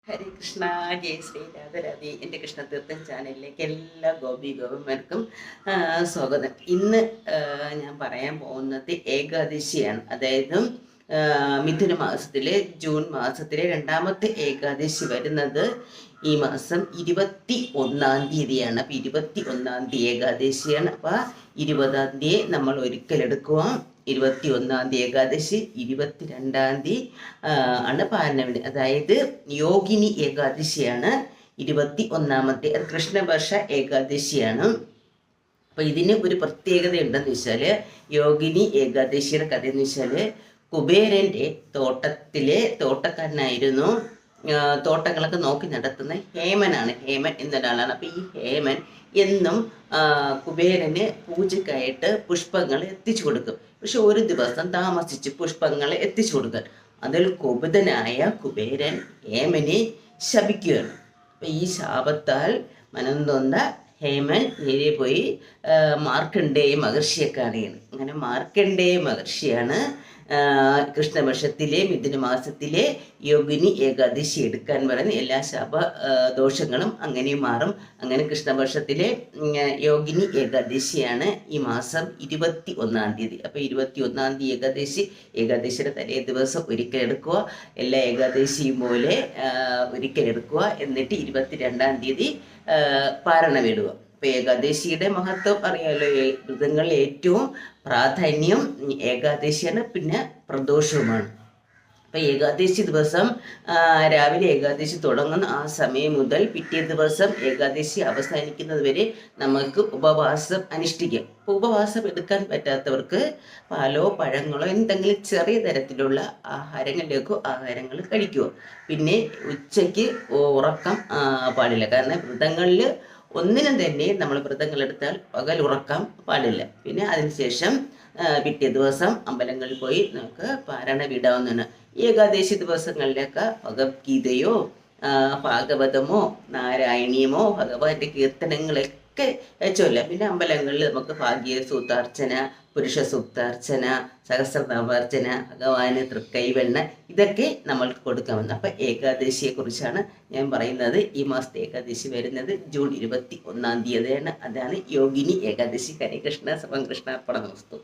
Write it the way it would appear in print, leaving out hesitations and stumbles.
ഹരേ കൃഷ്ണ, ജയ ശ്രീ രാധരാധി. എൻ്റെ കൃഷ്ണതീർത്ഥൻ ചാനലിലേക്ക് എല്ലാ ഗോപിമാർക്കും സ്വാഗതം. ഇന്ന് ഞാൻ പറയാൻ പോകുന്നത് ഏകാദശിയാണ്. അതായത് മിഥുന മാസത്തിലെ ജൂൺ മാസത്തിലെ രണ്ടാമത്തെ ഏകാദശി വരുന്നത് ഈ മാസം 21-ാം തീയതിയാണ്. അപ്പോൾ 21-ാം തീയതി ഏകാദശിയാണ്. അപ്പോൾ 20-ാം തീയതി നമ്മൾ ഒരിക്കലെടുക്കുക. 21-ാം തീയതി ഏകാദശി, 22-ാം തീയതി ആണ് പാരണവിന്, അതായത് യോഗിനി ഏകാദശിയാണ് 21-ാമത്തെ. അത് കൃഷ്ണപക്ഷ ഏകാദശിയാണ്. അപ്പോൾ ഇതിന് ഒരു പ്രത്യേകത ഉണ്ടെന്ന് വെച്ചാൽ, യോഗിനി ഏകാദശിയുടെ കഥ എന്ന് വെച്ചാൽ, കുബേരൻ്റെ തോട്ടക്കാരനായിരുന്നു. തോട്ടങ്ങളൊക്കെ നോക്കി നടത്തുന്ന ഹേമനാണ്. ഹേമൻ എന്നൊരാളാണ്. അപ്പോൾ ഈ ഹേമൻ എന്നും കുബേരന് പൂജക്കായിട്ട് പുഷ്പങ്ങൾ എത്തിച്ചു കൊടുക്കും. പക്ഷെ ഒരു ദിവസം താമസിച്ച് പുഷ്പങ്ങൾ എത്തിച്ചു കൊടുക്കാൻ അതിൽ കുപിതനായ കുബേരൻ ഹേമനെ ശപിക്കുകയാണ്. അപ്പം ഈ ശാപത്താൽ മനം നൊന്ത ഹേമൻ നേരെ പോയി മാർക്കണ്ഡേയ മഹർഷിയെ കാണുകയാണ്. അങ്ങനെ മാർക്കണ്ഡേയ മഹർഷിയാണ് കൃഷ്ണപക്ഷത്തിലെ മിഥുന മാസത്തിലെ യോഗിനി ഏകാദശി എടുക്കാൻ പറയുന്ന എല്ലാ ശാപ ദോഷങ്ങളും അങ്ങനെ മാറും. അങ്ങനെ കൃഷ്ണപക്ഷത്തിലെ യോഗിനി ഏകാദശിയാണ് ഈ മാസം 21-ാം തീയതി. അപ്പോൾ 21-ാം തീയതി ഏകാദശിയുടെ തലേ ദിവസം ഒരിക്കലെടുക്കുക. എല്ലാ ഏകാദശിയും പോലെ ഒരിക്കലെടുക്കുക. എന്നിട്ട് 22-ാം തീയതി പാരണമിടുക. അപ്പോൾ ഏകാദശിയുടെ മഹത്വം അറിയാമല്ലോ. വ്രതങ്ങളിൽ ഏറ്റവും പ്രാധാന്യം ഏകാദശിയാണ്, പിന്നെ പ്രദോഷവുമാണ്. അപ്പോൾ ഏകാദശി ദിവസം രാവിലെ ഏകാദശി തുടങ്ങുന്ന ആ സമയം മുതൽ പിറ്റേ ദിവസം ഏകാദശി അവസാനിക്കുന്നത് വരെ നമുക്ക് ഉപവാസം അനുഷ്ഠിക്കാം. അപ്പോൾ ഉപവാസം എടുക്കാൻ പറ്റാത്തവർക്ക് പാലോ പഴങ്ങളോ എന്തെങ്കിലും ചെറിയ തരത്തിലുള്ള ആഹാരങ്ങൾ കഴിക്കുക. പിന്നെ ഉച്ചയ്ക്ക് ഉറക്കം പാടില്ല. കാരണം വ്രതങ്ങളിൽ ഒന്നിനും തന്നെ നമ്മൾ വ്രതങ്ങളെടുത്താൽ പകൽ ഉറക്കാൻ പാടില്ല. പിന്നെ അതിനുശേഷം പിറ്റേ ദിവസം അമ്പലങ്ങളിൽ പോയി നമുക്ക് പാരണ വിടാവുന്നതാണ്. ഏകാദശി ദിവസങ്ങളിലൊക്കെ ഭഗവത്ഗീതയോ ഭാഗവതമോ നാരായണീയമോ ഭഗവാന്റെ കീർത്തനങ്ങളൊക്കെ ചൊല്ലാം. പിന്നെ അമ്പലങ്ങളിൽ നമുക്ക് ഭാഗ്യ സൂക്താർച്ചന, പുരുഷ സൂക്താർച്ചന, സഹസ്രനാമാർച്ചന, ഭഗവാന് തൃക്കൈവെണ്ണ, ഇതൊക്കെ നമ്മൾക്ക് കൊടുക്കാമെന്ന്. അപ്പം ഏകാദശിയെക്കുറിച്ചാണ് ഞാൻ പറയുന്നത്. ഈ മാസത്തെ ഏകാദശി വരുന്നത് ജൂൺ 21-ാം തീയതിയാണ്. അതാണ് യോഗിനി ഏകാദശി. ഹരേ കൃഷ്ണ, സർവം കൃഷ്ണാർപ്പണമസ്തു.